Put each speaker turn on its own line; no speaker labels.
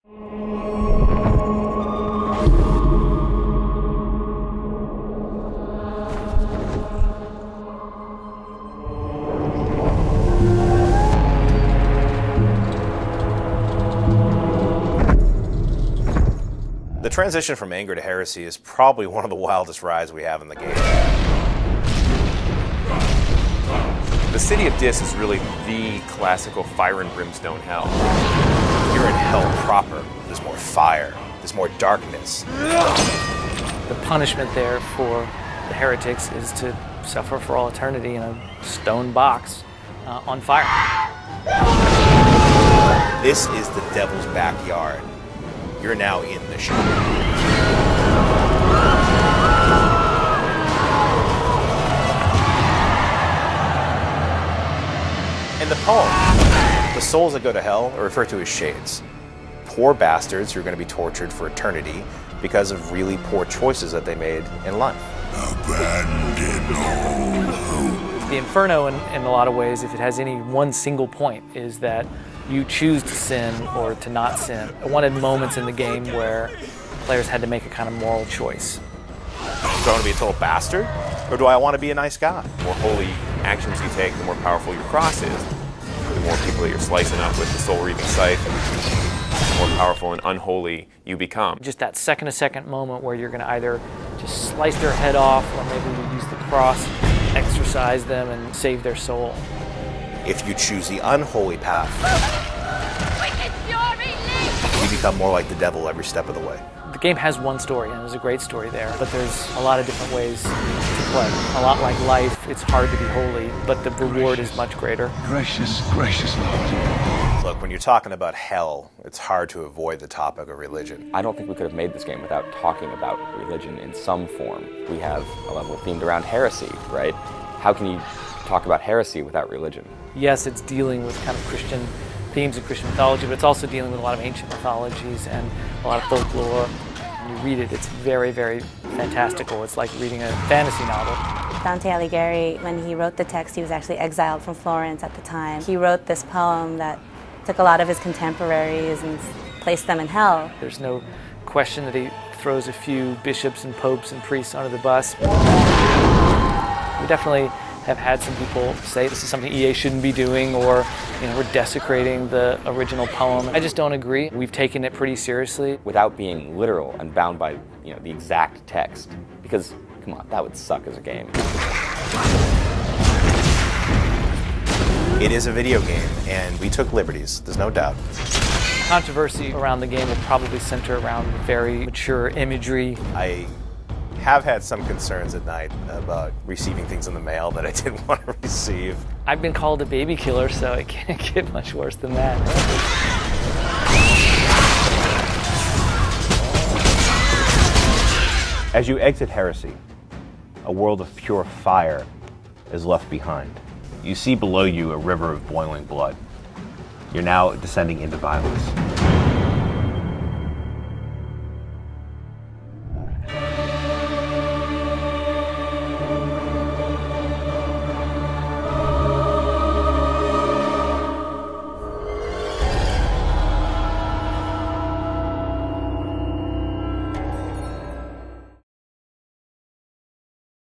The transition from anger to heresy is probably one of the wildest rides we have in the game.
The City of Dis is really the classical fire and brimstone hell.
You're in hell proper. There's more fire. There's more darkness.
The punishment there for the heretics is to suffer for all eternity in a stone box on fire.
This is the devil's backyard. You're now in the show. In the poem, the souls that go to hell are referred to as shades. Poor bastards who are going to be tortured for eternity because of really poor choices that they made in life.
Abandon all hope.
The Inferno, in a lot of ways, if it has any one single point, is that you choose to sin or to not sin. I wanted moments in the game where players had to make a kind of moral choice.
Do I want to be a total bastard, or do I want to be a nice guy?
The more holy actions you take, the more powerful your cross is. The more people that you're slicing up with the soul-reaping scythe, the more powerful and unholy you become.
Just that second-to-second moment where you're going to either just slice their head off, or maybe you use the cross, exorcise them, and save their soul.
If you choose the unholy path, you become more like the devil every step of the way.
The game has one story, and there's a great story there, but there's a lot of different ways to play. A lot like life, it's hard to be holy, but the reward is much greater.
Gracious, gracious Lord.
Look, when you're talking about hell, it's hard to avoid the topic of religion.
I don't think we could have made this game without talking about religion in some form. We have a level themed around heresy, right? How can you talk about heresy without religion?
Yes, it's dealing with kind of Christian themes and Christian mythology, but it's also dealing with a lot of ancient mythologies and a lot of folklore. When you read it, it's very, very fantastical. It's like reading a fantasy novel.
Dante Alighieri, when he wrote the text, he was actually exiled from Florence at the time. He wrote this poem that took a lot of his contemporaries and placed them in hell.
There's no question that he throws a few bishops and popes and priests under the bus. We definitely have had some people say this is something EA shouldn't be doing, or we're desecrating the original poem. I just don't agree. We've taken it pretty seriously.
Without being literal and bound by the exact text, because come on, that would suck as a game.
It is a video game, and we took liberties, there's no doubt.
Controversy around the game will probably center around very mature imagery.
I have had some concerns at night about receiving things in the mail that I didn't want to receive.
I've been called a baby killer, so it can't get much worse than that.
As you exit Heresy, a world of pure fire is left behind. You see below you a river of boiling blood. You're now descending into violence.